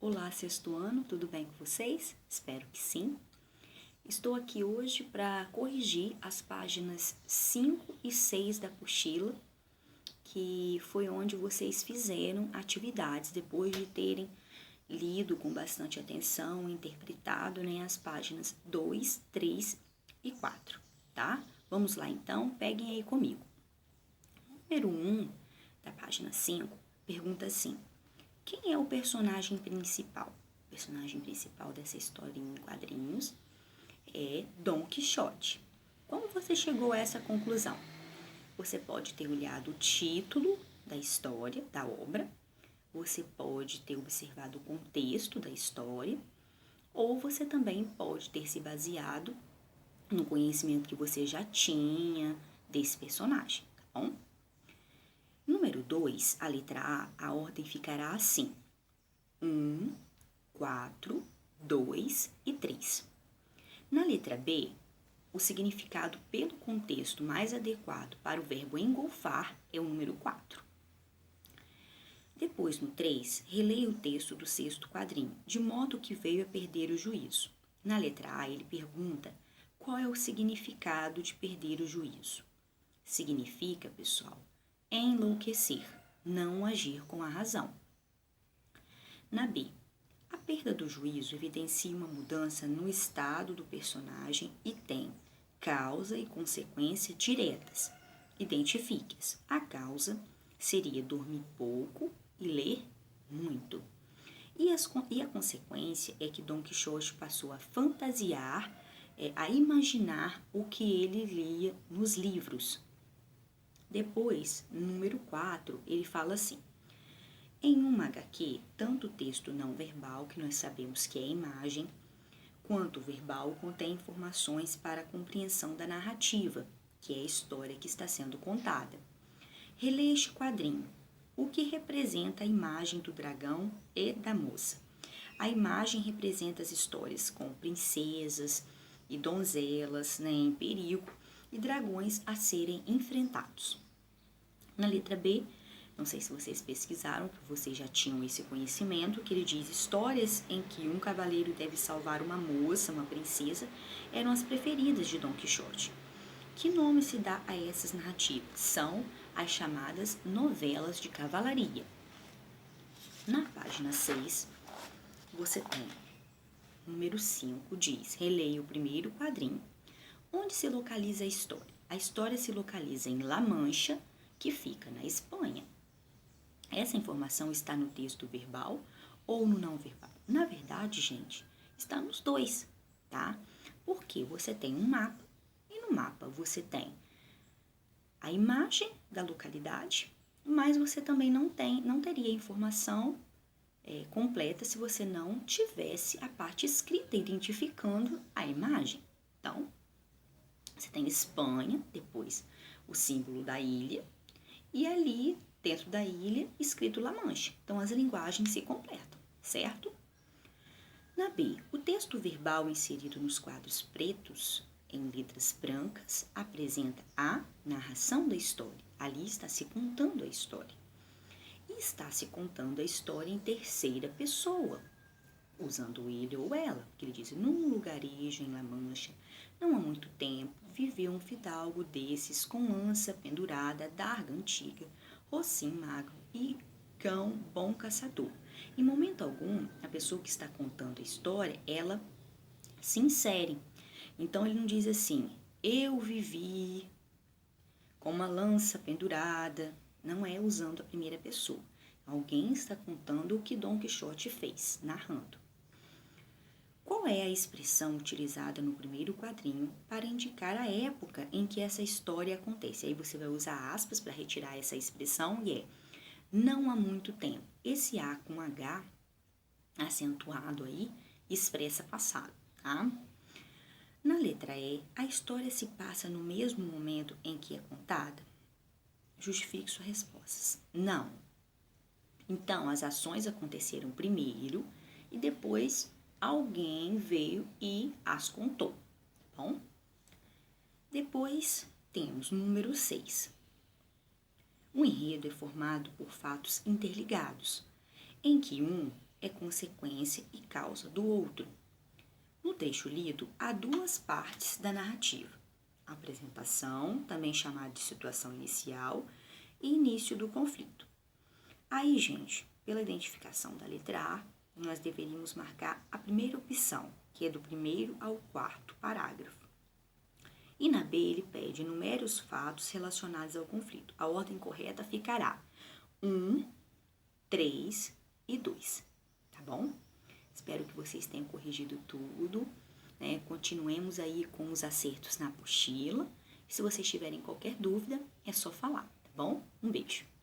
Olá, sexto ano, tudo bem com vocês? Espero que sim. Estou aqui hoje para corrigir as páginas 5 e 6 da apostila, que foi onde vocês fizeram atividades depois de terem lido com bastante atenção, interpretado, as páginas 2, 3 e 4, tá? Vamos lá então, peguem aí comigo. Número 1 da página 5 pergunta assim: quem é o personagem principal? O personagem principal dessa historinha em quadrinhos é Dom Quixote. Como você chegou a essa conclusão? Você pode ter olhado o título da história, da obra, você pode ter observado o contexto da história, ou você também pode ter se baseado no conhecimento que você já tinha desse personagem, tá bom? Número 2, a letra A ordem ficará assim: 1, 4, 2 e 3. Na letra B, o significado pelo contexto mais adequado para o verbo engolfar é o número 4. Depois, no 3, releia o texto do sexto quadrinho, de modo que veio a perder o juízo. Na letra A, ele pergunta qual é o significado de perder o juízo. Significa, pessoal, enlouquecer, não agir com a razão. Na B, a perda do juízo evidencia uma mudança no estado do personagem e tem causa e consequência diretas. Identifique-as. A causa seria dormir pouco e ler muito. E a consequência é que Dom Quixote passou a fantasiar, a imaginar o que ele lia nos livros. Depois, no número 4, ele fala assim: em uma HQ, tanto o texto não verbal, que nós sabemos que é imagem, quanto o verbal contém informações para a compreensão da narrativa, que é a história que está sendo contada. Releia este quadrinho. O que representa a imagem do dragão e da moça? A imagem representa as histórias com princesas e donzelas em perigo e dragões a serem enfrentados. Na letra B, não sei se vocês pesquisaram, que vocês já tinham esse conhecimento, que ele diz: histórias em que um cavaleiro deve salvar uma moça, uma princesa, eram as preferidas de Dom Quixote. Que nome se dá a essas narrativas? São as chamadas novelas de cavalaria. Na página 6, você tem número 5, diz: releia o primeiro quadrinho. Onde se localiza a história? A história se localiza em La Mancha, que fica na Espanha. Essa informação está no texto verbal ou no não verbal? Na verdade, gente, está nos dois, tá? Porque você tem um mapa e no mapa você tem a imagem da localidade, mas você também não teria informação completa se você não tivesse a parte escrita identificando a imagem. Então, você tem Espanha, depois o símbolo da ilha, e ali, dentro da ilha, escrito La Mancha. Então, as linguagens se completam, certo? Na B, o texto verbal inserido nos quadros pretos, em letras brancas, apresenta a narração da história. Ali está se contando a história. E está se contando a história em terceira pessoa, usando ele ou ela, que ele diz: num lugarejo em La Mancha, não há muito tempo, viveu um fidalgo desses com lança pendurada, darga antiga, rosim magro e cão bom caçador. Em momento algum, a pessoa que está contando a história, ela se insere. Então, ele não diz assim: eu vivi com uma lança pendurada. Não é usando a primeira pessoa. Alguém está contando o que Dom Quixote fez, narrando. Qual é a expressão utilizada no primeiro quadrinho para indicar a época em que essa história acontece? Aí você vai usar aspas para retirar essa expressão e é não há muito tempo. Esse A com H acentuado aí expressa passado, tá? Na letra E, a história se passa no mesmo momento em que é contada? Justifique suas respostas. Não. Então, as ações aconteceram primeiro e depois alguém veio e as contou, tá bom? Depois temos número 6. O enredo é formado por fatos interligados, em que um é consequência e causa do outro. No trecho lido, há duas partes da narrativa: a apresentação, também chamada de situação inicial, e início do conflito. Aí, gente, pela identificação da letra A, nós deveríamos marcar a primeira opção, que é do primeiro ao quarto parágrafo. E na B, ele pede enumere os fatos relacionados ao conflito. A ordem correta ficará 1, 3 e 2, tá bom? Espero que vocês tenham corrigido tudo, né? Continuemos aí com os acertos na apostila. Se vocês tiverem qualquer dúvida, é só falar, tá bom? Um beijo!